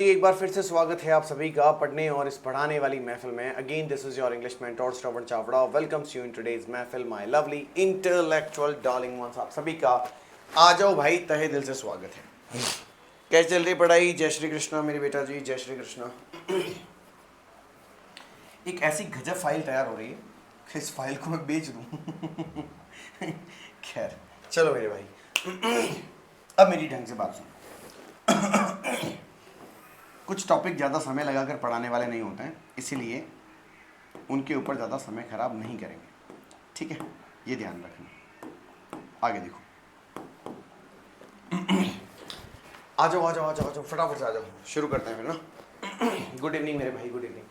एक बार फिर से स्वागत है आप सभी का पढ़ने और इस पढ़ाने वाली महफिल में। Again this is your English mentor Shravan Chavda welcomes you in today's महफिल my lovely intellectual darling ones. आप सभी का आ जाओ भाई, तहे दिल से स्वागत है। कैसे चल रही पढ़ाई? जय श्री कृष्णा मेरे बेटा जी, जय श्री कृष्णा। एक ऐसी गजब फाइल तैयार हो रही है कि इस फाइल को मैं बेच दूं। खैर चलो मेरे भाई, अब मेरी ढंग से बात सुनो। कुछ टॉपिक ज़्यादा समय लगाकर पढ़ाने वाले नहीं होते हैं, इसीलिए उनके ऊपर ज़्यादा समय खराब नहीं करेंगे, ठीक है? ये ध्यान रखना। आगे देखो। आ जाओ आ जाओ आ जाओ आ जाओ, फटाफट से आ जाओ, शुरू करते हैं फिर ना। गुड इवनिंग मेरे भाई, गुड इवनिंग।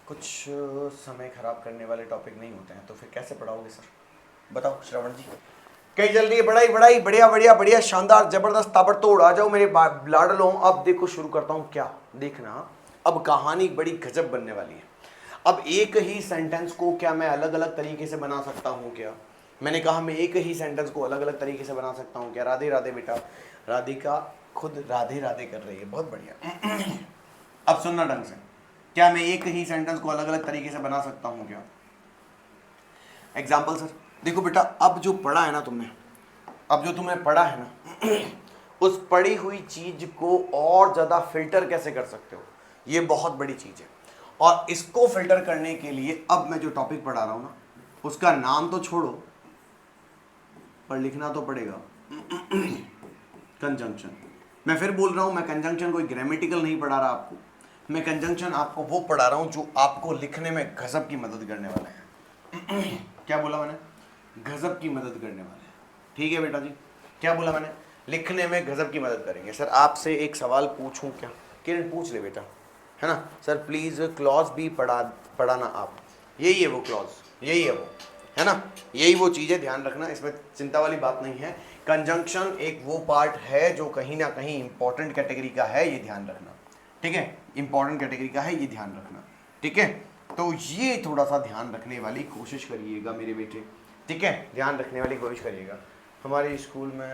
कुछ समय खराब करने वाले टॉपिक नहीं होते हैं तो फिर कैसे पढ़ाओगे सर? बताओ श्रवण जी। कहीं चल रही है पढ़ाई? बढ़ाई बढ़िया बढ़िया बढ़िया, शानदार, जबरदस्त, ताबड़तोड़। आ जाओ मेरे लाडलों। अब देखो शुरू करता हूं क्या, देखना। अब कहानी बड़ी गजब बनने वाली है। अब एक ही सेंटेंस को क्या मैं अलग अलग तरीके से बना सकता हूं क्या? मैंने कहा मैं एक ही सेंटेंस को अलग अलग तरीके से बना सकता हूं क्या? राधे राधे बेटा। राधिका खुद राधे राधे कर रही है, बहुत बढ़िया। अब सुनना ढंग से, क्या मैं एक ही सेंटेंस को अलग अलग तरीके से बना सकता हूं क्या? Example sir. देखो बेटा, अब जो पढ़ा है ना तुमने, अब जो तुमने पढ़ा है ना, उस पढ़ी हुई चीज को और ज्यादा फिल्टर कैसे कर सकते हो, ये बहुत बड़ी चीज है। और इसको फिल्टर करने के लिए अब मैं जो टॉपिक पढ़ा रहा हूं ना, उसका नाम तो छोड़ो पर लिखना तो पड़ेगा। कंजंक्शन। मैं फिर बोल रहा हूं, मैं कंजंक्शन कोई ग्रामेटिकल नहीं पढ़ा रहा आपको, मैं कंजंक्शन आपको वो पढ़ा रहा हूं जो आपको लिखने में गजब की मदद करने वाले हैं। क्या बोला मैंने? गजब की मदद करने वाले हैं, ठीक है बेटा जी? क्या बोला मैंने? लिखने में गजब की मदद करेंगे। सर आपसे एक सवाल पूछूं क्या? किरण पूछ ले बेटा, है ना? सर प्लीज क्लॉज भी पढ़ाना आप। यही है वो क्लॉज, यही है वो, है ना? यही वो चीज़ है, ध्यान रखना, इसमें चिंता वाली बात नहीं है। कंजंक्शन एक वो पार्ट है जो कहीं ना कहीं इंपॉर्टेंट कैटेगरी का है, ये ध्यान रखना, ठीक है? इंपॉर्टेंट कैटेगरी का है, ये ध्यान रखना, ठीक है? तो ये थोड़ा सा ध्यान रखने वाली कोशिश करिएगा मेरे बेटे, ठीक है? ध्यान रखने वाली कोशिश करिएगा। हमारे स्कूल में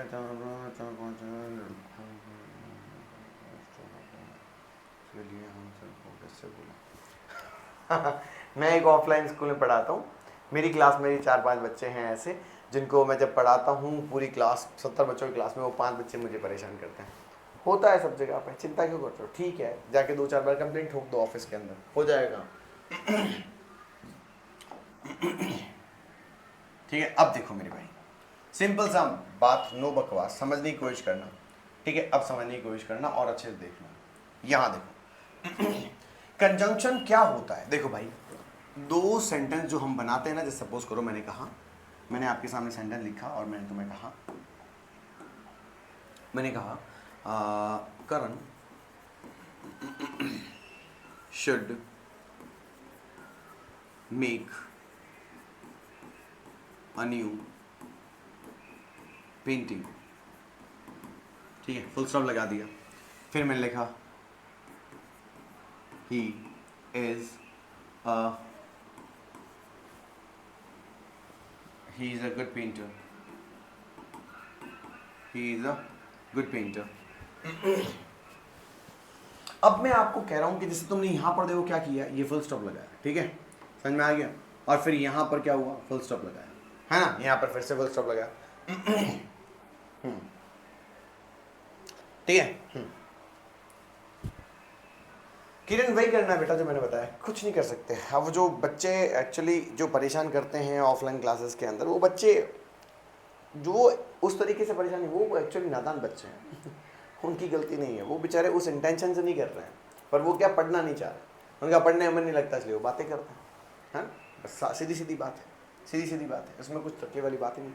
मैं एक ऑफलाइन स्कूल में पढ़ाता हूँ। मेरी क्लास में 4-5 बच्चे हैं ऐसे जिनको मैं जब पढ़ाता हूँ, पूरी क्लास 70 बच्चों की क्लास में वो 5 बच्चे मुझे परेशान करते हैं। होता है सब जगह पे, चिंता क्यों करते हो? ठीक है, जाके 2-4 बार कंप्लेंट ठोक दो ऑफिस के अंदर, हो जाएगा। ठीक है? अब देखो मेरे भाई, सिंपल सा बात, नो बकवास, समझने की कोशिश करना, ठीक है? अब समझने की कोशिश करना और अच्छे से देखना। यहां देखो, कंजंक्शन क्या होता है। देखो भाई, दो सेंटेंस जो हम बनाते हैं ना, जैसे सपोज करो मैंने कहा, मैंने आपके सामने सेंटेंस लिखा और मैंने तुम्हें कहा, मैंने कहा Karan should make a new painting, ठीक है? फुल स्टॉप लगा दिया। फिर मैंने लिखा he is a good painter, he is a good painter। अब मैं आपको कह रहा हूं कि जैसे तुमने यहां पर देखो क्या किया, ये फुल स्टॉप लगाया, ठीक है? समझ में आ गया? और फिर यहां पर क्या हुआ? फुल स्टॉप लगाया, है ना? यहां पर फिर से फुल स्टॉप लगाया, ठीक है? किरण वही करना है बेटा जो मैंने बताया, कुछ नहीं कर सकते। अब जो बच्चे एक्चुअली जो परेशान करते हैं ऑफलाइन क्लासेस के अंदर, वो बच्चे जो उस तरीके से परेशान है, वो एक्चुअली नादान बच्चे हैं। उनकी गलती नहीं है, वो बेचारे उस इंटेंशन से नहीं कर रहे हैं, पर वो क्या पढ़ना नहीं चाह रहे, उनका पढ़ने में मन नहीं लगता, इसलिए वो बातें करते हैं, बस सीधी सीधी बात है, सीधी सीधी बात है, इसमें कुछ तर्क वाली बात ही नहीं।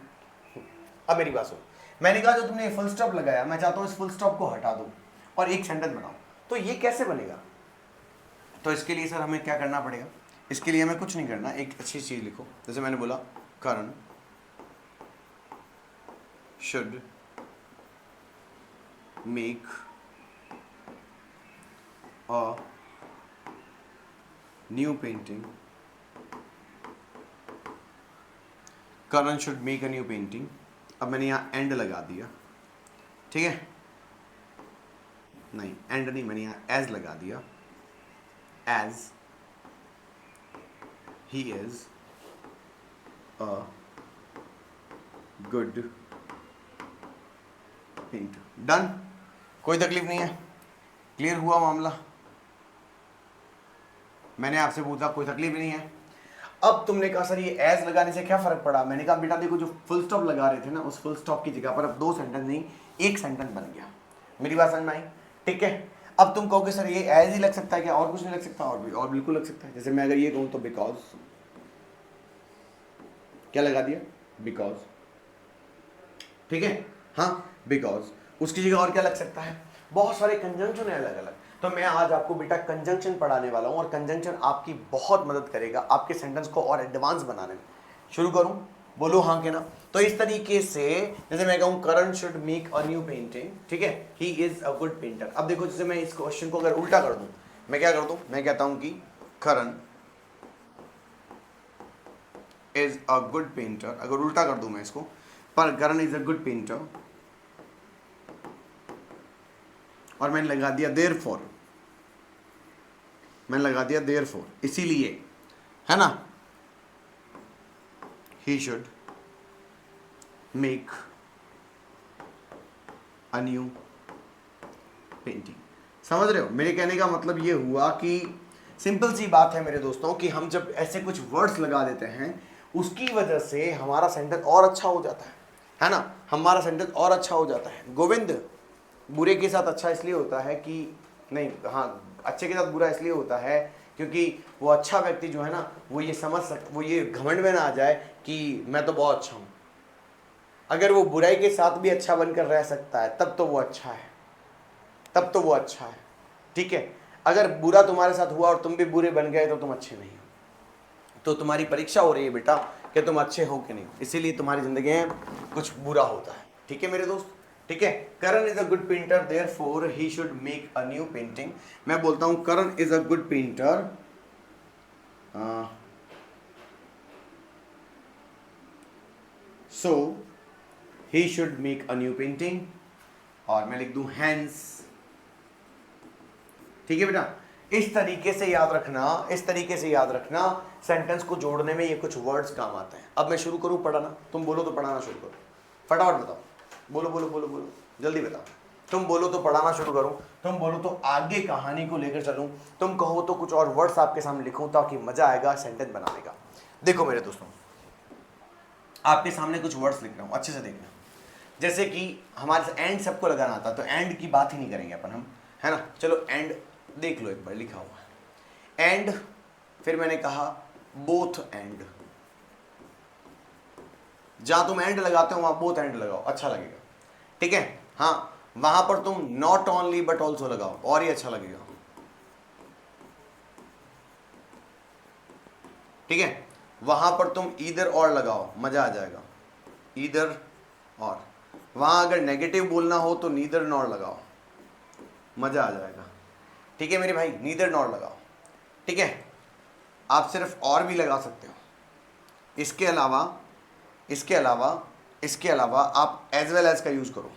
अब मेरी बात सुनो, मैंने कहा जो तुमने फुल स्टॉप लगाया, मैं चाहता हूँ इस फुल स्टॉप को हटा दो और एक सेंटेंस बनाओ, तो ये कैसे बनेगा? तो इसके लिए सर हमें क्या करना पड़ेगा? इसके लिए हमें कुछ नहीं करना, एक अच्छी चीज़ लिखो। जैसे मैंने बोला, Karan should make a new painting, Karan should make a new painting. अब मैंने यहाँ एंड लगा दिया, ठीक है? नहीं, एंड नहीं, मैंने यहाँ एज लगा दिया, as he is a good painter. Done, कोई तकलीफ नहीं है, क्लियर हुआ मामला। मैंने आपसे पूछा, कोई तकलीफ नहीं है। अब तुमने कहा सर ये एज लगाने से क्या फर्क पड़ा? मैंने कहा बेटा देखो, जो फुल स्टॉप लगा रहे थे ना, उस फुल स्टॉप की जगह पर अब 2 सेंटेंस नहीं, 1 सेंटेंस बन गया। मेरी बात समझ में आई? ठीक है। अब तुम कहोगे सर ये एज ही लग सकता है क्या, और कुछ नहीं लग सकता? और बिल्कुल लग सकता है। जैसे मैं अगर ये कहूँ तो बिकॉज, क्या लगा दिया? बिकॉज। ठीक है, हाँ बिकॉज। उसकी जगह और क्या लग सकता है? बहुत सारे कंजंक्शन है अलग अलग। तो मैं आज आपको बेटा कंजंक्शन पढ़ाने वाला हूँ, और कंजंक्शन आपकी बहुत मदद करेगा आपके सेंटेंस को और एडवांस बनाने में। शुरू करूँ? बोलो हाँ के ना। तो इस तरीके से, जैसे मैं कहूँ Karan should make a new painting, ठीक है, he is a good painter. अब देखो, जैसे मैं इस क्वेश्चन को अगर उल्टा कर दूं, मैं क्या कर दूं? मैं कहता हूं कि करण इज अ गुड पेंटर। अगर उल्टा कर दूं मैं इसको, पर करण इज अ गुड पेंटर, और मैंने लगा दिया देयरफॉर, मैंने लगा दिया देयरफॉर, इसीलिए, है ना, ही should make a new painting. समझ रहे हो? मेरे कहने का मतलब ये हुआ कि सिंपल सी बात है मेरे दोस्तों, कि हम जब ऐसे कुछ वर्ड्स लगा देते हैं, उसकी वजह से हमारा सेंटेंस और अच्छा हो जाता है ना, हमारा सेंटेंस और अच्छा हो जाता है। गोविंद, बुरे के साथ अच्छा इसलिए होता है कि, नहीं, हाँ, अच्छे के साथ बुरा इसलिए होता है क्योंकि वो अच्छा व्यक्ति जो है ना, वो ये समझ वो ये घमंड में ना आ जाए कि मैं तो बहुत अच्छा हूँ। अगर वो बुराई के साथ भी अच्छा बनकर रह सकता है, तब तो वो अच्छा है, तब तो वो अच्छा है। ठीक है। अगर बुरा तुम्हारे साथ हुआ और तुम भी बुरे बन गए तो तुम अच्छे नहीं हो। तो तुम्हारी परीक्षा हो रही है बेटा कि तुम अच्छे हो कि नहीं, इसीलिए तुम्हारी जिंदगी में कुछ बुरा होता है। ठीक है मेरे दोस्त? ठीक है। Karan is a good painter, therefore he should make a new painting. मैं बोलता हूं Karan is a good painter, so he should make a new painting, और मैं लिख दूं हैंस। ठीक है बेटा, इस तरीके से याद रखना, इस तरीके से याद रखना, सेंटेंस को जोड़ने में ये कुछ वर्ड्स काम आते हैं। अब मैं शुरू करूं पढ़ाना? तुम बोलो तो पढ़ाना शुरू करो, फटाफट बताओ, बोलो बोलो बोलो बोलो, जल्दी बताओ। तुम बोलो तो पढ़ाना शुरू करूं, तुम बोलो तो आगे कहानी को लेकर चलूं, तुम कहो तो कुछ और वर्ड्स आपके सामने लिखूं, ताकि मजा आएगा सेंटेंस बनाने का। देखो मेरे दोस्तों, आपके सामने कुछ वर्ड्स लिख रहा हूं, अच्छे से देखना। जैसे कि हमारे से एंड सबको लगाना आता, तो एंड की बात ही नहीं करेंगे अपन हम, है ना। चलो एंड देख लो एक बार, लिखा हुआ है एंड, फिर मैंने कहा बोथ एंड। जहां तुम एंड लगाते हो वहां बोथ एंड लगाओ, अच्छा लगेगा। ठीक है। हाँ, वहां पर तुम नॉट ओनली बट ऑल्सो लगाओ, और ही अच्छा लगेगा। ठीक है। वहां पर तुम ईदर और लगाओ, मजा आ जाएगा, ईदर और। वहां अगर नेगेटिव बोलना हो तो नीदर नॉर लगाओ, मजा आ जाएगा। ठीक है मेरे भाई, नीदर नॉर लगाओ। ठीक है। आप सिर्फ और भी लगा सकते हो। इसके अलावा, इसके अलावा, इसके अलावा आप एज वेल एज का यूज करो,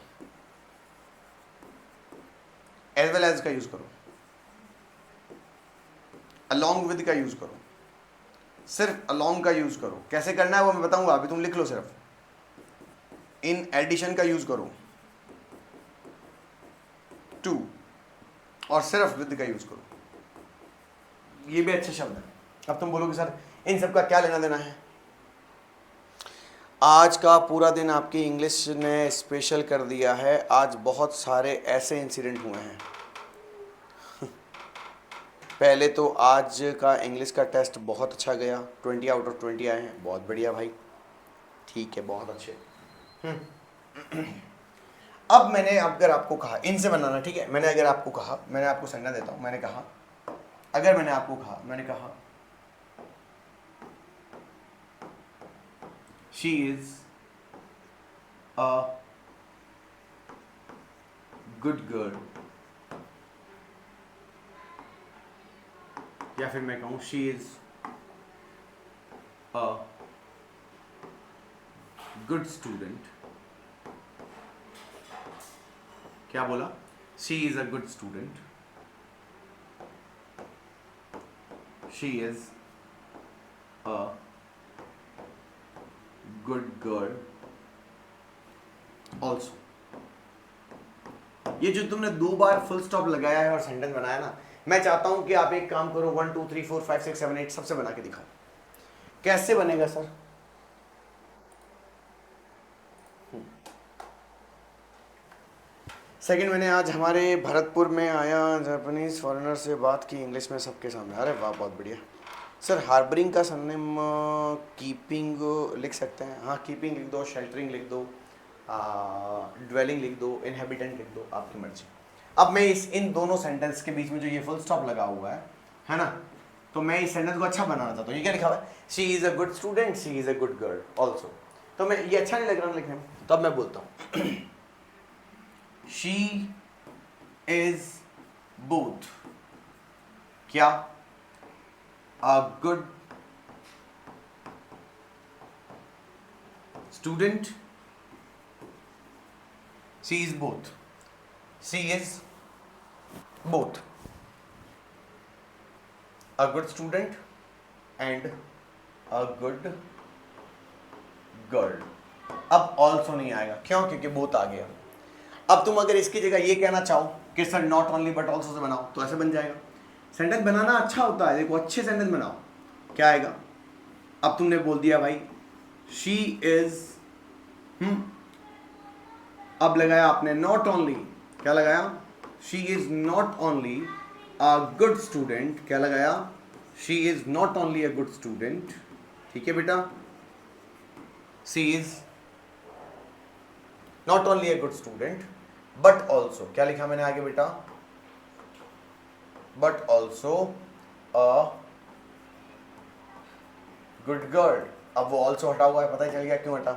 एज वेल एज का यूज करो, अलोंग विद का यूज करो, सिर्फ अलोंग का यूज करो। कैसे करना है वो मैं बताऊंगा, अभी तुम लिख लो। सिर्फ इन एडिशन का यूज करो, टू, और सिर्फ विद का यूज करो। ये भी अच्छे शब्द है। अब तुम बोलोगे सर इन सब का क्या लेना देना है? आज का पूरा दिन आपकी इंग्लिश ने स्पेशल कर दिया है। आज बहुत सारे ऐसे इंसिडेंट हुए हैं। पहले तो आज का इंग्लिश का टेस्ट बहुत अच्छा गया, 20 आउट ऑफ 20 आए हैं, बहुत बढ़िया भाई, ठीक है, बहुत अच्छे। अब मैंने अगर आपको कहा इनसे बनाना, ठीक है, मैंने अगर आपको कहा, मैंने आपको संज्ञा देता हूं, मैंने कहा, अगर मैंने आपको कहा, मैंने कहा she is a good girl, या फिर मैं कहूं she is a good student. क्या बोला? She is a good student, she is a good girl also. ये जो तुमने 2 बार फुल स्टॉप लगाया है और सेंटेंस बनाया ना, मैं चाहता हूं कि आप एक काम करो, 1 2 3 4 5 6 7 8 सबसे बना के दिखाओ। कैसे बनेगा सर? सेकंड, मैंने आज हमारे भरतपुर में आया जापानीज फॉरेनर से बात की इंग्लिश में सबके सामने। अरे वाह, बहुत बढ़िया सर। हार्बरिंग का सरनेम कीपिंग लिख सकते हैं? हाँ, कीपिंग लिख दो, शेल्टरिंग लिख दो, ड्वेलिंग लिख दो, इनहेबिटेंट लिख दो, आपकी मर्जी। अब मैं इन दोनों सेंटेंस के बीच में जो ये फुल स्टॉप लगा हुआ है ना, तो मैं इस सेंटेंस को अच्छा बनाना चाहता हूँ। ये क्या लिखा हुआ है? She is a good student, she is a good girl also. तो मैं ये अच्छा नहीं लग रहा लिखने में, तो अब मैं बोलता हूँ शी इज बोथ क्या अ good student, she is both, she is both a good student and a good girl। अब also नहीं आएगा, क्यों? क्योंकि both आ गया। अब तुम अगर इसकी जगह ये कहना चाहो कि sir not only but also say बनाओ, तो ऐसे बन जाएगा। सेंटेंस बनाना अच्छा होता है, देखो अच्छे सेंटेंस बनाओ, क्या आएगा? अब तुमने बोल दिया भाई शी इज, अब लगाया आपने नॉट ओनली, क्या लगाया? She is not only a good student, क्या लगाया? She is not only a good student, ठीक है बेटा, she is not only a good student but also, क्या लिखा मैंने आगे बेटा? But also a good girl. अब वो ऑल्सो हटा हुआ है, पता ही चल गया क्यों हटा।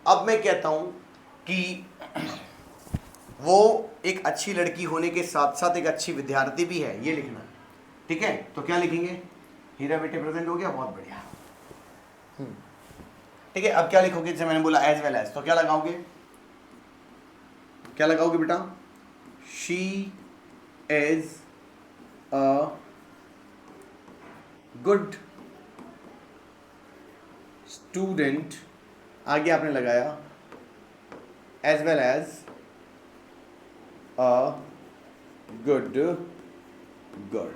अब मैं कहता हूं कि वो एक अच्छी लड़की होने के साथ साथ एक अच्छी विद्यार्थी भी है, ये लिखना, ठीक है? तो क्या लिखेंगे? हीरा बेटे प्रेजेंट हो गया, बहुत बढ़िया, ठीक है। अब क्या लिखोगे? जैसे मैंने बोला एज वेल एज, तो क्या लगाओगे? क्या लगाओगे बेटा? She is a good student, आगे आपने लगाया as well as a good girl,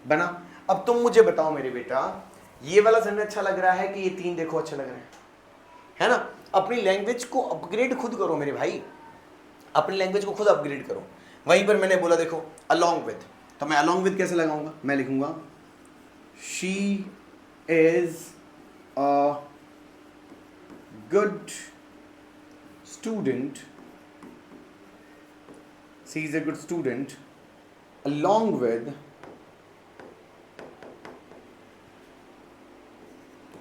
बना। अब तुम मुझे बताओ मेरे बेटा, ये वाला सेंटेंस अच्छा लग रहा है कि ये 3 देखो अच्छा लग रहा है ना? अपनी लैंग्वेज को अपग्रेड खुद करो मेरे भाई, अपनी लैंग्वेज को खुद अपग्रेड करो। वहीं पर मैंने बोला देखो अलोंग विद, तो मैं अलोंग विद कैसे लगाऊंगा? मैं लिखूंगा she is a good student, she is a good student along with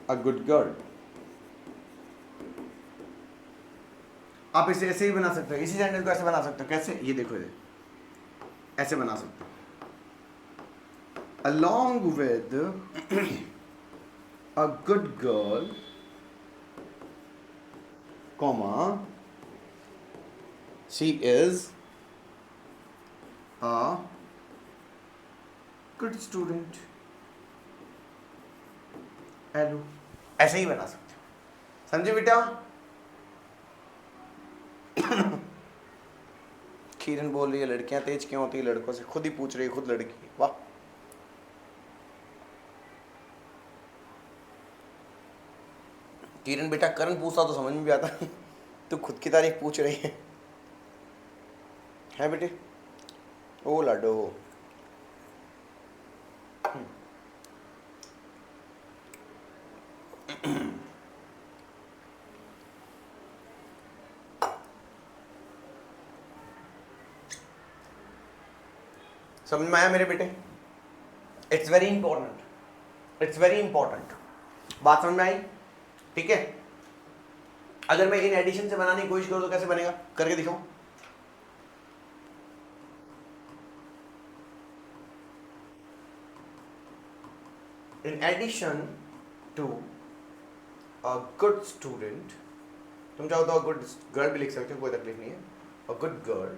a good girl। आप इसे ऐसे ही बना सकते हो, इसी सेंटेंस को ऐसे बना सकते हो। कैसे? ये देखो, ये ऐसे बना सकते हो, along with a good girl, comma she is a good student. Hello, ऐसे ही बना सकते हो, समझे बेटा? किरण बोल रही है लड़कियां तेज क्यों होती है लड़कों से, खुद ही पूछ रही है, खुद लड़की। वाह, किरण बेटा करण पूछता तो समझ में भी आता, तू खुद की तारीफ पूछ रही है बेटे? ओ लाडो, समझ में आया मेरे बेटे? It's very important, it's very important. बात समझ में आई? ठीक है। अगर मैं इन एडिशन से बनाने की कोशिश करूं तो कैसे बनेगा? करके दिखाऊं? In addition to a good student, तुम चाहो तो गुड गर्ल भी लिख सकते हो, कोई तकलीफ नहीं है। A good girl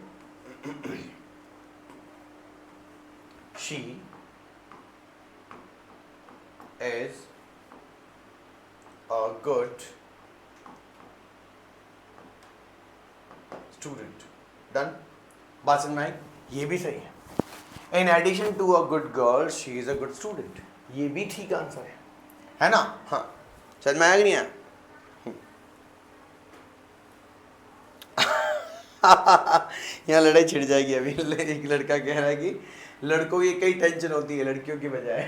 she is a good student. Done, बात समझ में आई? ये भी सही है। In addition to a good girl she is a good student, ये भी ठीक आंसर है ना? हाँ, समझ में आया कि नहीं आया? यहाँ लड़ाई छिड़ जाएगी अभी। एक लड़का कह रहा है कि लड़कों की कई टेंशन होती है लड़कियों की बजाय।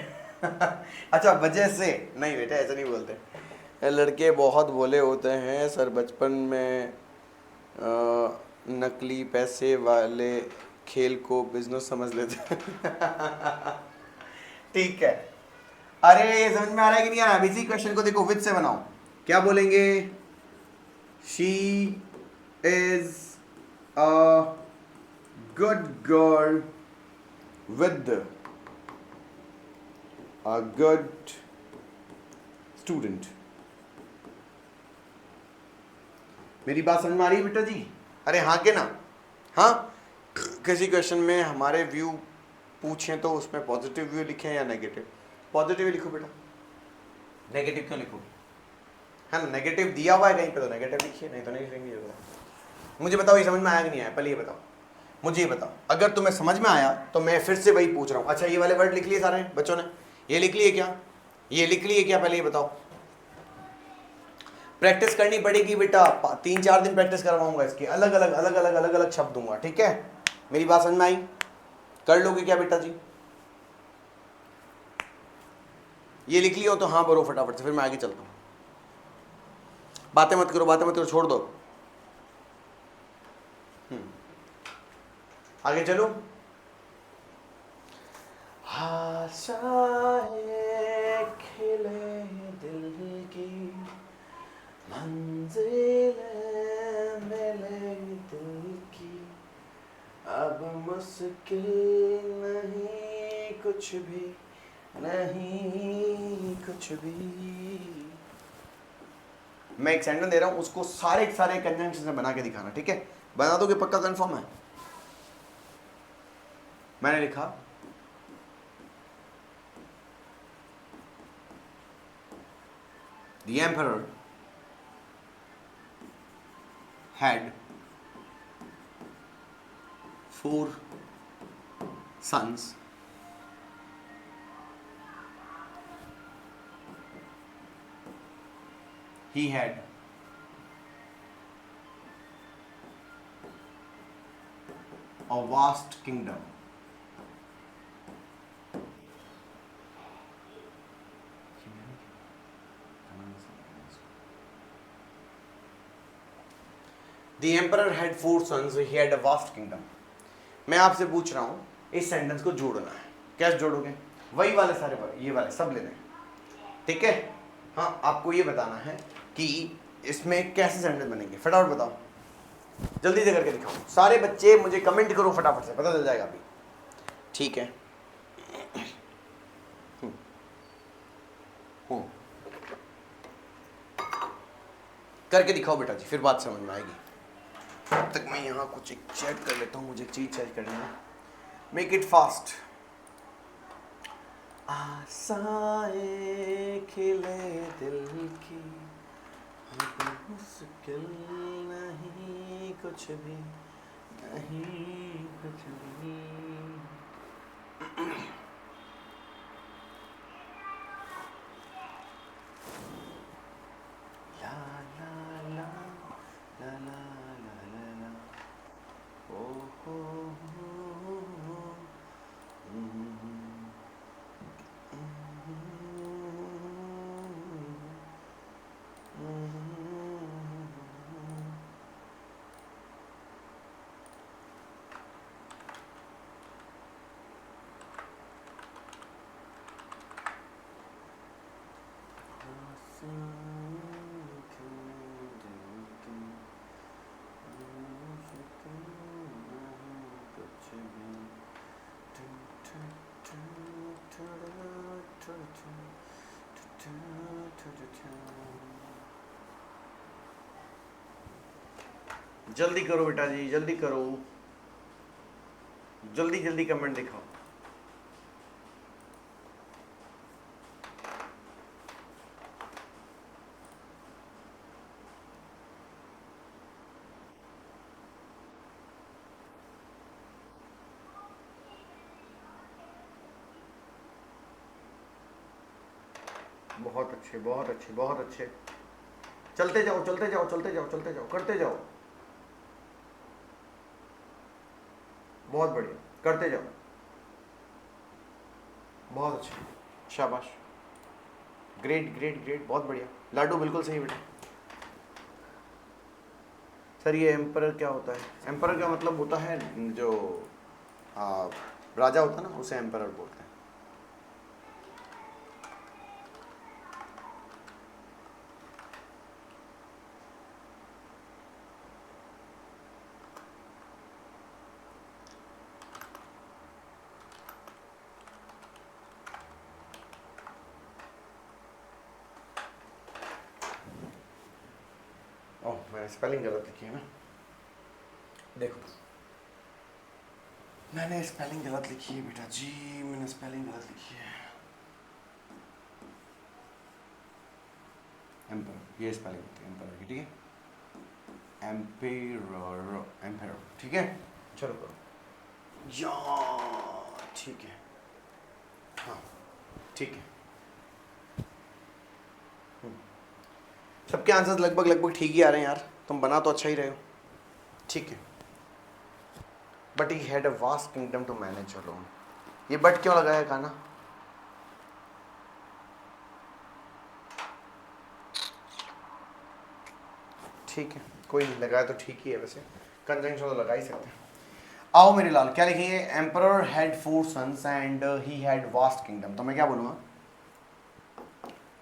अच्छा, वजह से नहीं बेटा, ऐसा नहीं बोलते। लड़के बहुत भोले होते हैं सर, बचपन में नकली पैसे वाले खेल को बिजनेस समझ लेते हैं। ठीक है। अरे ये समझ में आ रहा है कि नहीं आ रहा? अब इसी क्वेश्चन को देखो, विद से बनाओ। क्या बोलेंगे? She is a good girl with a good student। मेरी बात समझ में आ रही है बेटा जी? अरे हाँ के ना? हाँ, किसी क्वेश्चन में हमारे व्यू पूछें तो उसमें पॉजिटिव व्यू लिखें या नेगेटिव? पॉजिटिव लिखो बेटा, नेगेटिव क्यों लिखोगे? है ना, नेगेटिव दिया हुआ है कहीं पे तो नेगेटिव लिखिए, नहीं तो नहीं लिखेंगे। मुझे बताओ ये समझ में आया कि नहीं आया? पहले ये बताओ, मुझे ये बताओ। अगर तुम्हें समझ में आया तो मैं फिर से वही पूछ रहा हूँ। अच्छा, ये वाले वर्ड लिख लिए सारे बच्चों ने? ये लिख लिए क्या? ये लिख लिए क्या? पहले ये बताओ। प्रैक्टिस करनी पड़ेगी बेटा, 3-4 दिन प्रैक्टिस करवाऊंगा इसकी, अलग अलग शब्द दूंगा, ठीक है? मेरी बात समझ में आई? कर लोगे क्या बेटा जी? ये लिख लिया हो तो हाँ बोलो फटाफट से, फिर मैं आगे चलता हूँ। बातें मत करो, छोड़ दो। आगे चलो। आशाएं खिले दिल की, मंजिलें मिले दिल की, अब मुश्किल नहीं कुछ भी, नहीं कुछ भी। मैं एक सेंटेंस दे रहा हूं, उसको सारे कंजंक्शन से बना के दिखाना, ठीक है? बना दोगे पक्का? कंफर्म है? मैंने लिखा The emperor had 4 sons. He had a vast kingdom. The emperor had 4 sons. He had a vast kingdom. मैं आपसे पूछ रहा हूँ, इस सेंटेंस को जोड़ना है। कैसे जोड़ोगे? वही वाले सारे ये वाले सब लेने हैं, ठीक है? हाँ, आपको ये बताना है कि इसमें कैसे सेंटेंस बनेंगे। फटाफट बताओ, जल्दी से करके दिखाओ। सारे बच्चे मुझे कमेंट करो फटाफट से, पता चल जाएगा अभी, ठीक है? करके दिखाओ बेटा जी, फिर बात समझ में आएगी। तब तक मैं यहाँ कुछ एक चेक कर लेता हूँ, मुझे चीज चेक करनी है। Make it fast. आशाएं खिले दिल की, मुश्किल नहीं कुछ भी, नहीं कुछ भी। ला ला ला ला ला ला ला ला, ओ हो जल्दी करो बेटा जी, जल्दी करो, जल्दी जल्दी कमेंट दिखाओ। बहुत अच्छे, बहुत अच्छे, बहुत अच्छे। चलते जाओ, चलते जाओ, चलते जाओ, चलते जाओ, करते जाओ। बहुत बढ़िया, करते जाओ। बहुत अच्छा, शाबाश, ग्रेट ग्रेट ग्रेट, बहुत बढ़िया। लाडू बिल्कुल सही बेटा। सर ये एम्परर क्या होता है? एम्परर का मतलब होता है जो राजा होता है ना, उसे एम्परर बोलते हैं। ओह, मैंने स्पेलिंग गलत लिखी है ना, देखो मैंने स्पेलिंग गलत लिखी है बेटा जी, मैंने स्पेलिंग गलत लिखी है। एम्परर, ये स्पेलिंग होती है एम्परर की, ठीक है। एम्पेरर, एम्पेरर, ठीक है। चलो करो या, ठीक है, हाँ ठीक है। सबके आंसर्स लगभग लगभग ठीक ही आ रहे हैं यार, तुम बना तो अच्छा ही रहे हो, ठीक है। But he had a vast kingdom to manage alone. ये बट क्यों लगाया गाना? ठीक है, कोई नहीं लगाया तो ठीक ही है, वैसे कंजंक्शन तो लगा ही सकते हैं। आओ मेरे लाल, क्या लिखेंगे? Emperor had 4 sons and he had vast kingdom, तो मैं क्या बोलूँगा?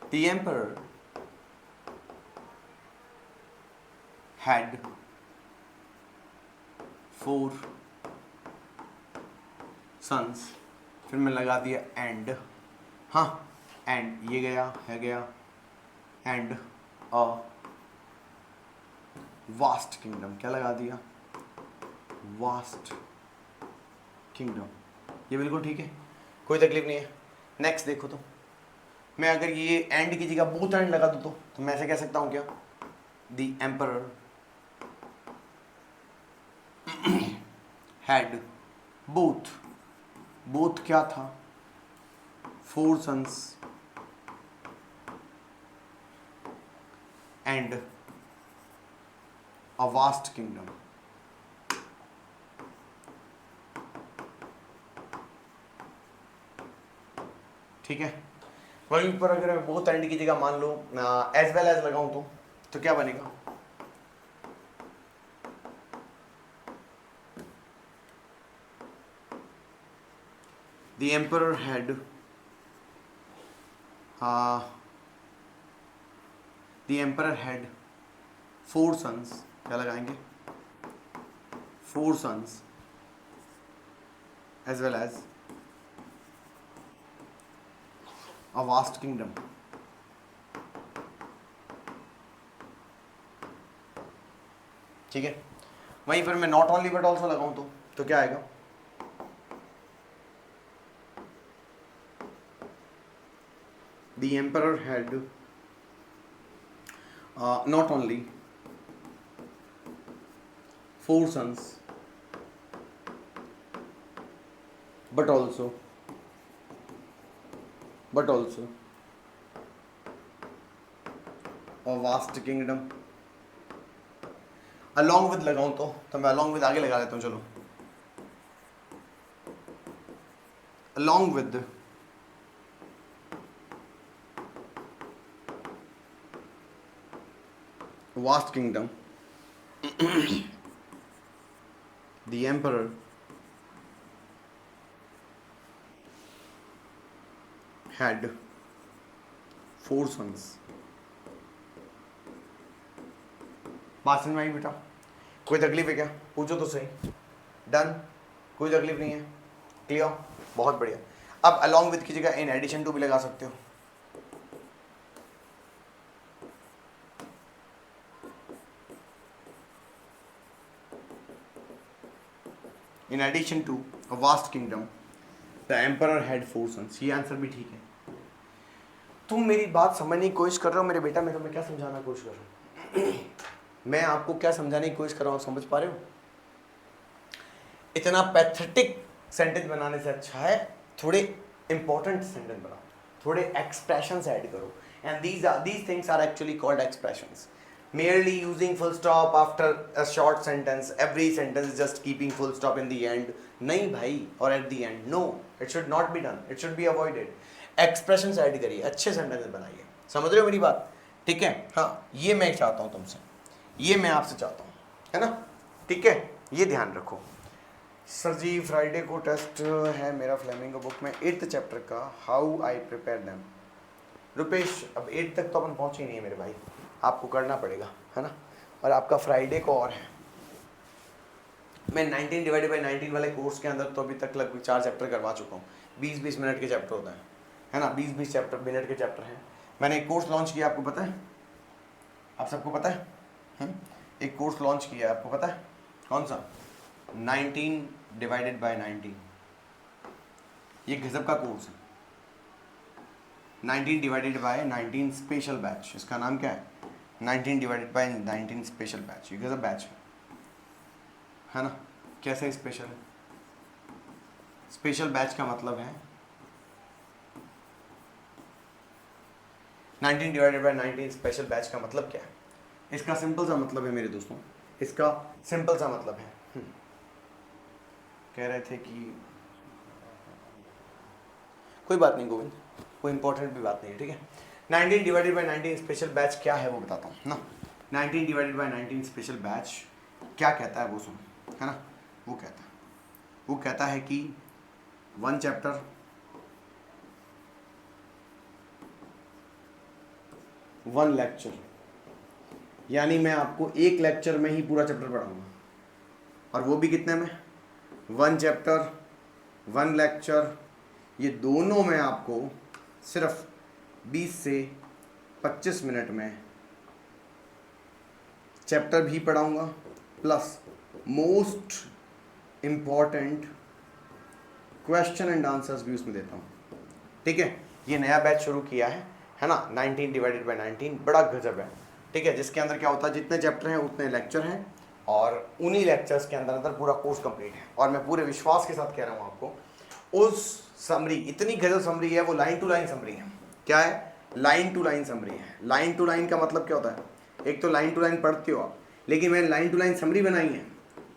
द एम्परर हैड 4 सन्स, फिर मैं लगा दिया एंड, हाँ एंड, ये गया है गया, एंड अ वास्ट किंगडम, क्या लगा दिया? वास्ट किंगडम, ये बिल्कुल ठीक है, कोई तकलीफ नहीं है। नेक्स्ट देखो तो, मैं अगर ये एंड की जगह बोथ एंड लगा दूँ तो मैं ऐसे कह सकता हूँ क्या? The emperor had both, both क्या था? 4 sons and a vast kingdom. ठीक है, वहीं पर अगर मैं बोथ एंड की जगह मान लो एज वेल एज लगाऊं तो क्या बनेगा? The emperor had the emperor had 4 sons, क्या लगाएंगे? 4 sons as well as a vast kingdom. ठीक है, वहीं पर मैं नॉट ओनली बट ऑल्सो लगाऊं तो क्या आएगा? The emperor had not only 4 sons but also a vast kingdom। along with लगाऊं तो मैं along with आगे लगा लेता हूं, चलो along with vast kingdom the emperor had 4 sons। बात समझ में आई बेटा? कोई तकलीफ है क्या? पूछो तो सही। डन, कोई तकलीफ नहीं है, क्लियर, बहुत बढ़िया। अब along with की जगह in addition to भी लगा सकते हो। In addition to a vast kingdom, the emperor had 4 sons। ये आंसर भी ठीक है। तुम मेरी बात समझने की कोशिश कर रहे हो मेरे बेटा, मैं तुम्हें क्या समझाना कोशिश कर रहा हूँ? मैं आपको क्या समझाने की कोशिश कर रहा हूँ, समझ पा रहे हो? इतना पैथेटिक सेंटेंस बनाने से अच्छा है थोड़े इंपॉर्टेंट सेंटेंस बनाओ, थोड़े एक्सप्रेशंस ऐड करो। and these things are actually called expressions. Merely using full stop after a short sentence, every sentence is just keeping full stop in the end, नहीं भाई, or at the end, no, it should not be done, it should be avoided. Expression add करिए, अच्छे sentence बनाइए, समझ रहे हो मेरी बात, ठीक है। हाँ, ये मैं चाहता हूँ तुमसे, ये मैं आपसे चाहता हूँ, है ना, ठीक है, ये ध्यान रखो। सर जी फ्राइडे को टेस्ट है मेरा फ्लेमिंगो बुक में 8th चैप्टर का, how I prepare them. Rupesh, अब 8 तक तो अपन पहुँचे ही नहीं है मेरे भाई, आपको करना पड़ेगा, है ना, और आपका फ्राइडे को और है। मैं 19/19 वाले कोर्स के अंदर तो अभी तक लगभग 4 चैप्टर करवा चुका हूँ, 20-20 मिनट के चैप्टर होते हैं, है ना, 20-20 चैप्टर मिनट के चैप्टर हैं। मैंने एक कोर्स लॉन्च किया, आपको पता है, आप सबको पता है, एक कोर्स लॉन्च किया, आपको पता है कौन सा, 19/19। ये गजब का कोर्स है, 19/19 स्पेशल बैच, इसका नाम क्या है, 19/19 स्पेशल बैच। ये गजब बैच है ना। कैसे स्पेशल है? स्पेशल बैच का मतलब है 19/19 स्पेशल बैच का मतलब क्या है? इसका सिंपल सा मतलब है मेरे दोस्तों, इसका सिंपल सा मतलब है, कह रहे थे कि कोई बात नहीं गोविंद, कोई इंपॉर्टेंट भी बात नहीं है, ठीक है। 19/19 स्पेशल बैच क्या है वो बताता हूँ ना। 19/19 स्पेशल बैच क्या कहता है वो सुनो, है ना। वो कहता है कि 1 चैप्टर, 1 लेक्चर, यानी मैं आपको एक लेक्चर में ही पूरा चैप्टर पढ़ाऊंगा, और वो भी कितने में, 1 चैप्टर 1 लेक्चर, ये दोनों में आपको सिर्फ 20 से 25 मिनट में चैप्टर भी पढ़ाऊंगा, plus most important question and answers भी उसमें देता हूँ, ठीक है। ये नया बैच शुरू किया है ना, 19/19 बड़ा गजब है, ठीक है, जिसके अंदर क्या होता है, जितने चैप्टर हैं उतने लेक्चर हैं, और उन्हीं लेक्चर्स के अंदर पूरा कोर्स कंप्लीट है। और मैं पूरे विश्वास के साथ कह रहा हूँ आपको, उस समरी, इतनी गजब समरी है वो, लाइन टू लाइन समरी है। क्या है? लाइन टू लाइन समरी है। लाइन टू लाइन का मतलब क्या होता है? एक तो लाइन टू लाइन पढ़ते हो आप, लेकिन मैंने लाइन टू लाइन समरी बनाई है,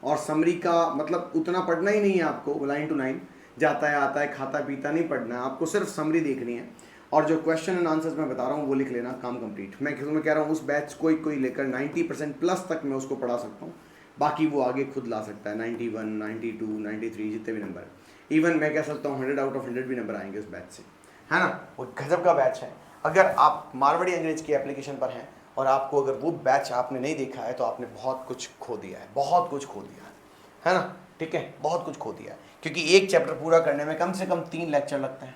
और समरी का मतलब उतना पढ़ना ही नहीं है आपको, लाइन टू लाइन जाता है आता है खाता पीता नहीं पढ़ना है आपको, सिर्फ समरी देखनी है, और जो क्वेश्चन एंड आंसर्स मैं बता रहा हूँ वो लिख लेना, काम कंप्लीट। मैं कह रहा हूँ उस बैच कोई लेकर 90% प्लस तक मैं उसको पढ़ा सकता हूँ, बाकी वो आगे खुद ला सकता है, 91, 92, 93 जितने भी नंबर, इवन मैं कह सकता हूँ 100 आउट ऑफ 100 भी नंबर आएंगे उस बैच से, है ना। वो गजब का बैच है। अगर आप मारवाड़ी अंग्रेज की एप्लीकेशन पर हैं और आपको अगर वो बैच आपने नहीं देखा है तो आपने बहुत कुछ खो दिया है, बहुत कुछ खो दिया है ना, ठीक है, बहुत कुछ खो दिया है। क्योंकि एक चैप्टर पूरा करने में कम से कम 3 लेक्चर लगते हैं,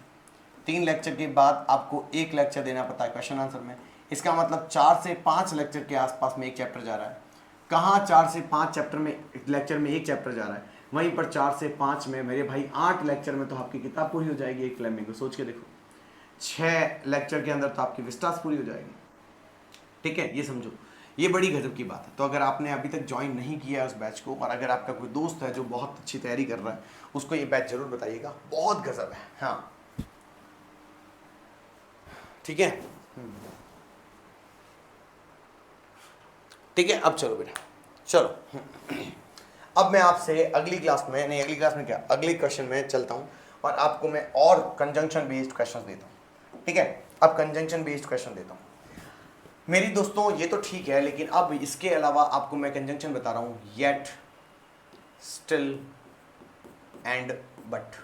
3 लेक्चर के बाद आपको 1 लेक्चर देना पड़ता है क्वेश्चन आंसर में। इसका मतलब 4 से 5 लेक्चर के आसपास में एक चैप्टर जा रहा है। कहाँ 4 से 5 चैप्टर में, लेक्चर में एक चैप्टर जा रहा है, वहीं पर 4 से 5 में मेरे भाई 8 लेक्चर में तो आपकी किताब पूरी हो जाएगी एक फ्लेमिंगो। सोच के देखो, 6 लेक्चर के अंदर तो आपकी विस्टास पूरी हो जाएगी, ठीक है। ये समझो, ये बड़ी गजब की बात है। तो अगर आपने अभी तक ज्वाइन नहीं किया है उस बैच को, और अगर आपका कोई दोस्त है जो बहुत अच्छी तैयारी कर रहा है, उसको ये बैच जरूर बताइएगा, बहुत गजब है। हाँ ठीक है, ठीक है। अब चलो बेटा, चलो अब मैं आपसे अगली क्लास में, नहीं अगली क्लास में क्या, अगले क्वेश्चन में चलता हूँ, और आपको मैं और कंजंक्शन बेस्ड क्वेश्चन देता हूँ, ठीक है। अब कंजंक्शन बेस्ड क्वेश्चन देता हूँ मेरी दोस्तों, ये तो ठीक है, लेकिन अब इसके अलावा आपको मैं कंजंक्शन बता रहा हूँ, yet, still and but.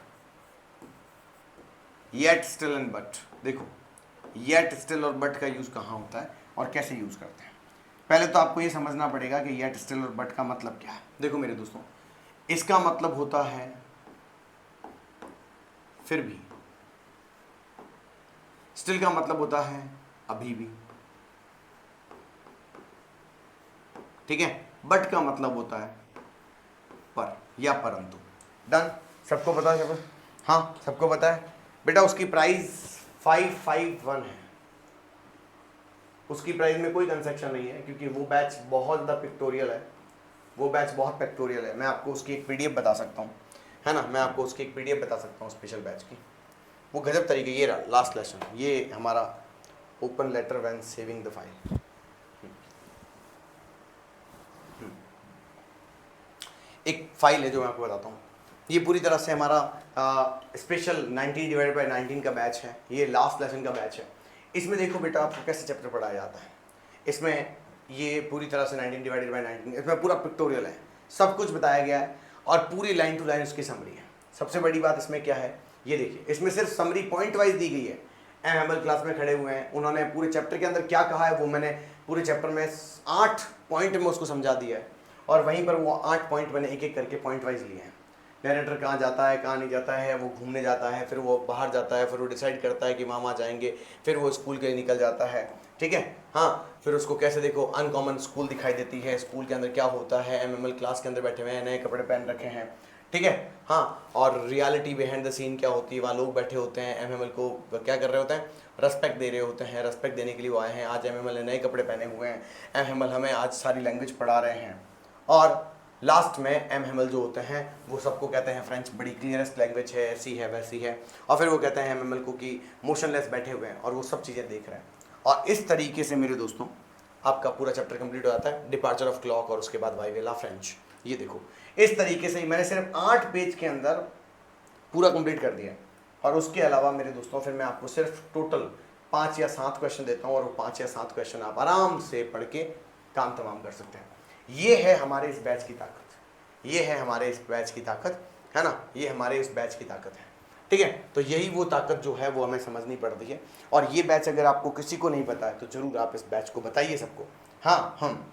Yet, still and but. देखो, येट, स्टिल और बट का यूज कहाँ होता है और कैसे यूज करते हैं। पहले तो आपको ये समझना पड़ेगा कि येट, स्टिल और बट का मतलब क्या है। देखो मेरे दोस्तों, इसका मतलब होता है फिर भी, स्टिल का मतलब होता है अभी भी, ठीक है। बट का मतलब होता है पर या परंतु। डन, सबको पता है? हाँ सबको पता है बेटा। उसकी प्राइस 551 है, उसकी प्राइस में कोई कंसेक्शन नहीं है, क्योंकि वो बैच बहुत ज़्यादा पिक्टोरियल है, वो बैच बहुत पिक्टोरियल है। मैं आपको उसकी एक पीडीएफ बता सकता हूँ, है ना, मैं आपको उसकी एक पीडीएफ बता सकता हूँ स्पेशल बैच की, वो गजब तरीके। ये लास्ट लेसन, ये हमारा open letter when saving the file. एक फाइल है जो मैं आपको बताता हूँ, ये पूरी तरह से हमारा स्पेशल 90/19 का बैच है, ये लास्ट लेसन का बैच है। इसमें देखो बेटा आपको कैसे चैप्टर पढ़ाया जाता है। इसमें ये पूरी तरह से 19/19, इसमें पूरा पिक्टोरियल है, सब कुछ बताया गया है और पूरी लाइन टू लाइन उसकी समरी है। सबसे बड़ी बात इसमें क्या है, ये देखिए, इसमें सिर्फ समरी पॉइंट वाइज दी गई है। एमएमएल क्लास में खड़े हुए हैं, उन्होंने पूरे चैप्टर के अंदर क्या कहा है वो मैंने पूरे चैप्टर में 8 पॉइंट में उसको समझा दिया है, और वहीं पर वो 8 पॉइंट मैंने एक एक करके पॉइंट वाइज लिए हैं। नरेटर कहाँ जाता है, कहाँ नहीं जाता है, वो घूमने जाता है, फिर वो बाहर जाता है, फिर वो डिसाइड करता है कि मामा जाएंगे, फिर वो स्कूल के लिए निकल जाता है, ठीक है। हाँ, फिर उसको कैसे देखो अनकॉमन स्कूल दिखाई देती है, स्कूल के अंदर क्या होता है, एमएमएल क्लास के अंदर बैठे हुए हैं, नए कपड़े पहन रखे हैं, ठीक है। हाँ, और रियलिटी बिहाइंड द सीन क्या होती है, वहाँ लोग बैठे होते हैं, एमएमएल को क्या कर रहे होते हैं, रेस्पेक्ट दे रहे होते हैं, रेस्पेक्ट देने के लिए वो आए हैं। आज एमएमएल ने नए कपड़े पहने हुए हैं, एमएमएल हमें आज सारी लैंग्वेज पढ़ा रहे हैं। और लास्ट में एमएमएल जो होते हैं वो सबको कहते हैं फ्रेंच बड़ी क्लियरेस्ट लैंग्वेज है, ऐसी है वैसी है, और फिर वो कहते हैं एमएमएल को कि मोशनलेस बैठे हुए हैं और वो सब चीज़ें देख रहे हैं। और इस तरीके से मेरे दोस्तों आपका पूरा चैप्टर कंप्लीट हो जाता है, डिपार्चर ऑफ क्लॉक और उसके बाद वाइवेला फ्रेंच। ये देखो इस तरीके से मैंने सिर्फ 8 पेज के अंदर पूरा कंप्लीट कर दिया है। और उसके अलावा मेरे दोस्तों फिर मैं आपको सिर्फ टोटल 5 या 7 क्वेश्चन देता हूँ, और वो 5 या 7 क्वेश्चन आप आराम से पढ़ के काम तमाम कर सकते हैं। ये है हमारे इस बैच की ताकत, ये है हमारे इस बैच की ताकत, है ना, ये हमारे इस बैच की ताकत है, ठीक है। तो यही वो ताकत जो है वो हमें समझनी पड़ती है। और ये बैच अगर आपको किसी को नहीं पता है तो जरूर आप इस बैच को बताइए सबको, हाँ हम,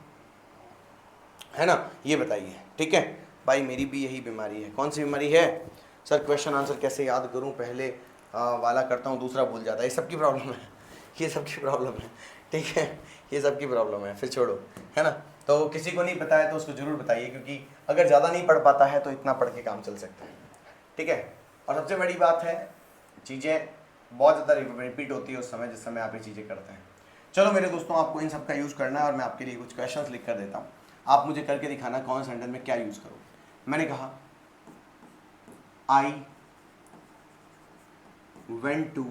है ना, ये बताइए, ठीक है। भाई मेरी भी यही बीमारी है। कौन सी बीमारी है सर? क्वेश्चन आंसर कैसे याद करूं, पहले वाला करता हूं दूसरा भूल जाता है। ये सबकी प्रॉब्लम है, ये सबकी प्रॉब्लम है, ठीक है, ये सबकी प्रॉब्लम है, फिर छोड़ो, है ना। तो किसी को नहीं पता है तो उसको जरूर बताइए, क्योंकि अगर ज़्यादा नहीं पढ़ पाता है तो इतना पढ़ के काम चल सकता है, ठीक है। और सबसे बड़ी बात है, चीज़ें बहुत ज़्यादा रिपीट होती है उस समय जिस समय आप ये चीज़ें करते हैं। चलो मेरे दोस्तों, आपको इन सब का यूज़ करना है और मैं आपके लिए कुछ क्वेश्चंस लिख कर देता हूँ, आप मुझे करके दिखाना कौन सेंटेंस में क्या यूज़ करो। मैंने कहा I went to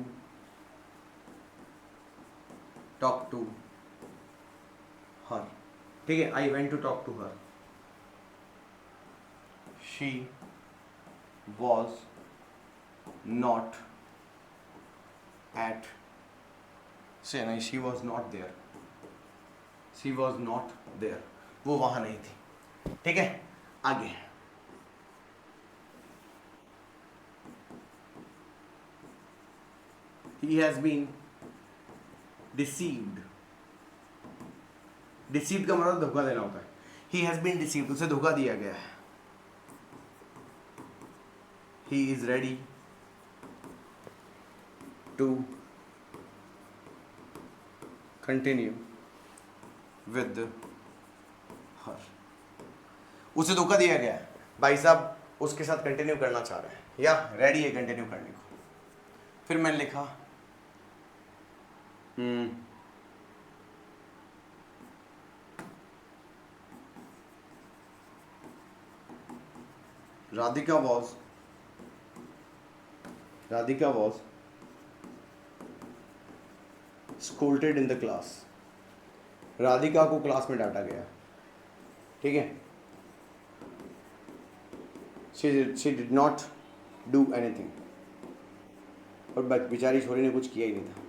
talk to her, ठीक है, I went to talk to her, she was not at, से नहीं, she was not there, she was not there, वो वहां नहीं थी, ठीक है। आगे he has been deceived, deceived का मतलब धोखा देना होता है, he has been deceived, उसे धोखा दिया गया है, he is ready to continue with her, उसे धोखा दिया गया है, भाई साहब उसके साथ कंटिन्यू करना चाह रहे हैं या रेडी है कंटिन्यू करने को। फिर मैंने लिखा Radhika was scolded in the class, Radhika को क्लास में डांटा गया, ठीक है। she did not do anything, और बेचारी छोरी ने कुछ किया ही नहीं था,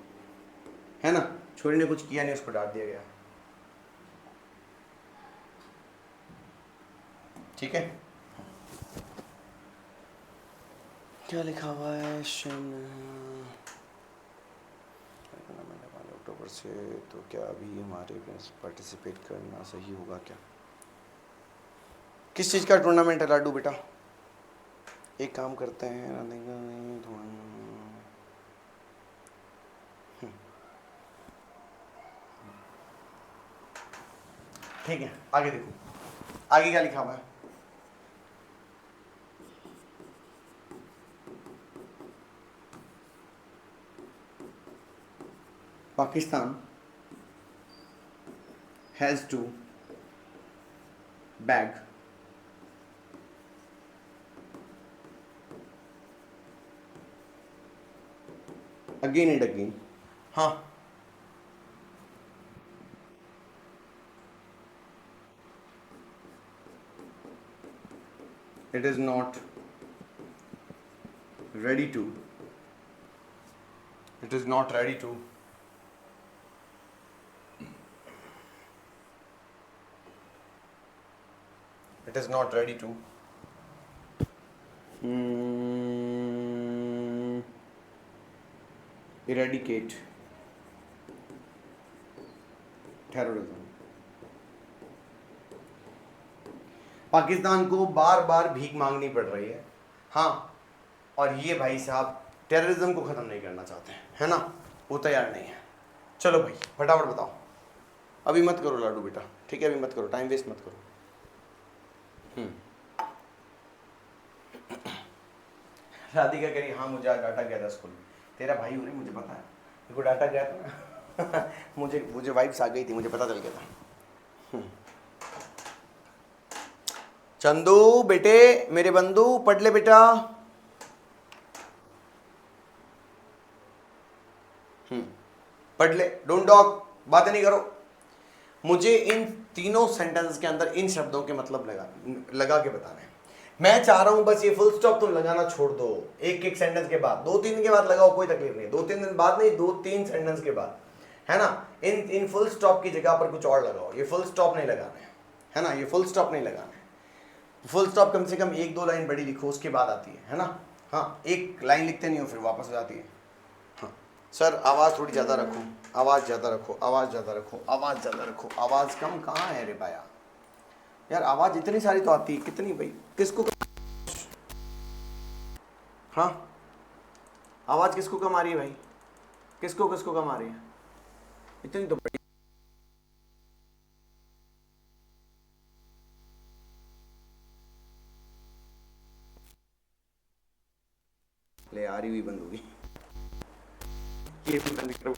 है ना, छोरी ने कुछ किया नहीं, उसको डांट दिया गया, ठीक है। क्या लिखा हुआ है अक्टूबर से, तो क्या अभी हमारे पार्टिसिपेट करना सही होगा क्या? किस चीज़ का टूर्नामेंट है लाडू बेटा? एक काम करते हैं, ठीक है। आगे देखो, आगे क्या लिखा हुआ है, Pakistan has to bag again and again, हाँ it is not ready to, it is not ready to it is not ready to eradicate terrorism. Pakistan को बार बार भीख मांगनी पड़ रही है, हाँ, और ये भाई साहब टेररिज्म को ख़त्म नहीं करना चाहते हैं, है ना, वो तैयार नहीं है। चलो भाई फटाफट बताओ, अभी मत करो लाडू बेटा, ठीक है, अभी मत करो, टाइम वेस्ट मत करो। राधिका कह रही हाँ मुझे आज डाटा गया था स्कूल में। तेरा भाई हो रही मुझे पता है, मेरे को डाटा गया था ना मुझे वाइब्स आ गई थी, मुझे पता चल गया था। चंदू बेटे मेरे बंधु पढ़ ले बेटा। पढ़ ले, डोंट टॉक, बातें नहीं करो। मुझे इन तीनों सेंटेंस के अंदर इन शब्दों के मतलब लगा के बताना है। मैं चाह रहा हूं बस ये फुल स्टॉप तुम लगाना छोड़ दो, एक एक सेंटेंस के बाद, 2-3 दिन के बाद लगाओ, कोई तकलीफ नहीं, 2-3 दिन बाद नहीं, 2-3 सेंटेंस के बाद, है ना। इन फुल स्टॉप की जगह पर कुछ और लगाओ, ये फुल स्टॉप नहीं लगाना है ना, ये फुल स्टॉप नहीं लगाना है। फुल स्टॉप कम से कम 1-2 लाइन बड़ी लिखो, उसके बाद आती है ना। हाँ, एक लाइन लिखते नहीं हो फिर वापस आ जाती है। हाँ सर आवाज़ थोड़ी ज़्यादा रखो, आवाज़ ज़्यादा रखो, आवाज़ ज़्यादा रखो, आवाज़ ज़्यादा रखो, आवाज़ कम कहाँ है रे भाया यार, आवाज़ इतनी सारी तो आती है, कितनी भाई, किसको हाँ आवाज़ किसको कम आ रही है भाई, किसको किसको कम आ रही है, इतनी तो बड़ी। ले आ रही हुई बंद होगी, ये भी बंद करो।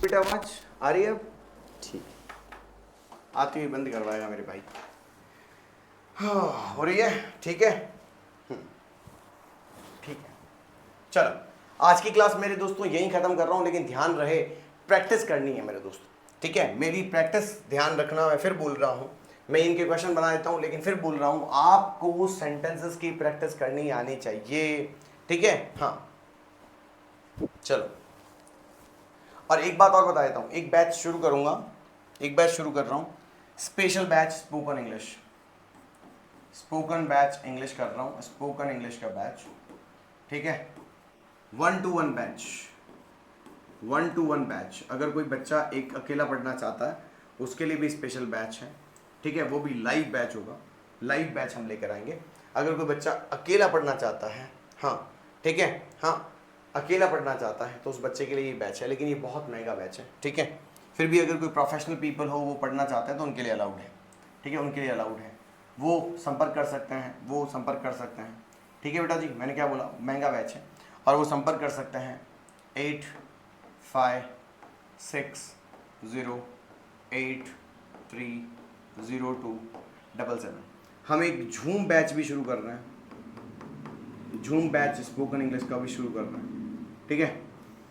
बेटा आवाज आ रही है अब, ठीक, आती हुई बंद करवाएगा मेरे भाई। हाँ हो रही है, ठीक है, ठीक है। चलो आज की क्लास मेरे दोस्तों यहीं खत्म कर रहा हूं, लेकिन ध्यान रहे प्रैक्टिस करनी है मेरे दोस्तों, ठीक है, मेरी प्रैक्टिस ध्यान रखना। मैं फिर बोल रहा हूं, मैं इनके क्वेश्चन बना देता हूं, लेकिन फिर बोल रहा हूं आपको सेंटेंसेस की प्रैक्टिस करनी आनी चाहिए, ठीक है। हाँ चलो, और एक बात और बता देता हूँ, एक बैच शुरू करूँगा, एक बैच शुरू कर रहा हूँ, special batch spoken English, spoken batch English कर रहा हूँ, स्पोकन इंग्लिश का बैच, ठीक है, 1-to-1 बैच, 1-to-1 बैच। अगर कोई बच्चा एक अकेला पढ़ना चाहता है उसके लिए भी स्पेशल बैच है, ठीक है, वो भी लाइव बैच होगा, लाइव बैच हम लेकर आएंगे। अगर कोई बच्चा अकेला पढ़ना चाहता है, हाँ ठीक है, हाँ अकेला पढ़ना चाहता है तो उस बच्चे के लिए ये बैच है, लेकिन ये बहुत महंगा बैच है, ठीक है। फिर भी अगर कोई प्रोफेशनल पीपल हो वो पढ़ना चाहते हैं तो उनके लिए अलाउड है, ठीक है, उनके लिए अलाउड है, वो संपर्क कर सकते हैं, वो संपर्क कर सकते हैं, ठीक है बेटा जी, मैंने क्या बोला, महंगा बैच है, और वो संपर्क कर सकते हैं 8560830277। हम एक झूम बैच भी शुरू कर रहे हैं, झूम बैच स्पोकन इंग्लिश का भी शुरू कर रहे हैं, ठीक है,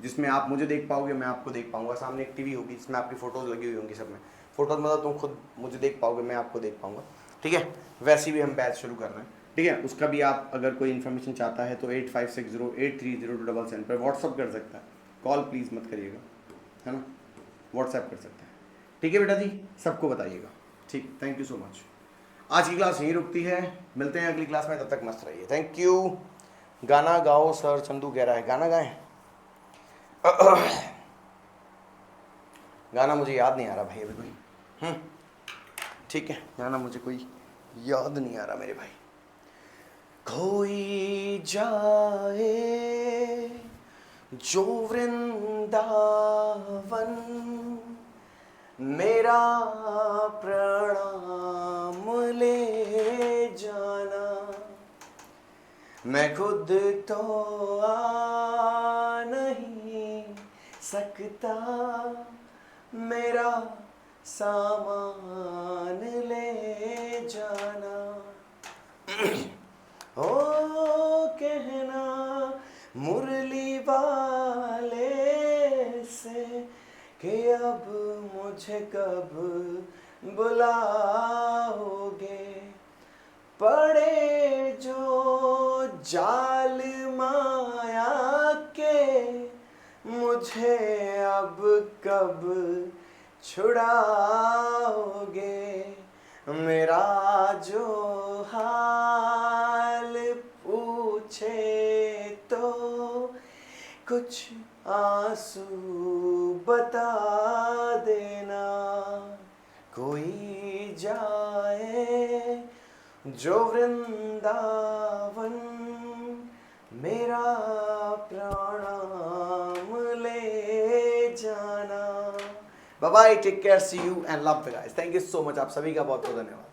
जिसमें आप मुझे देख पाओगे, मैं आपको देख पाऊंगा, सामने एक टीवी होगी जिसमें आपकी फ़ोटोज़ लगी हुई होंगी, सब में फ़ोटोज़ मतलब तुम खुद मुझे देख पाओगे, मैं आपको देख पाऊंगा, ठीक है। वैसे भी हम बैच शुरू कर रहे हैं, ठीक है। उसका भी आप अगर कोई इन्फॉर्मेशन चाहता है तो 8560830277 पर व्हाट्सअप कर सकता है, कॉल प्लीज़ मत करिएगा, है ना, व्हाट्सएप कर सकते हैं, ठीक है बेटा जी, सबको बताइएगा, ठीक, थैंक यू सो मच। आज की क्लास यहीं रुकती है, मिलते हैं अगली क्लास में, तब तक मस्त रहिए, थैंक यू। गाना गाओ सर, चंदू कह रहा है गाना गाएं। गाना मुझे याद नहीं आ रहा भाई अभी कोई, ठीक है, गाना मुझे कोई याद नहीं आ रहा मेरे भाई। कोई जाए जो वृंदावन, मेरा प्रणाम ले जाना, मैं खुद तो आ नहीं सकता, मेरा सामान ले जाना। ओ कहना मुरली वाले से कि अब मुझे कब बुलाओगे, पड़े जो जाल माया के मुझे अब कब छुड़ाओगे। मेरा जो हाल पूछे तो कुछ आंसू बता देना। कोई जाए जो वृंदावन, मेरा प्रणाम ले जाना। Bye bye, take care, see you and love the guys. Thank you so much, आप सभी का बहुत बहुत धन्यवाद।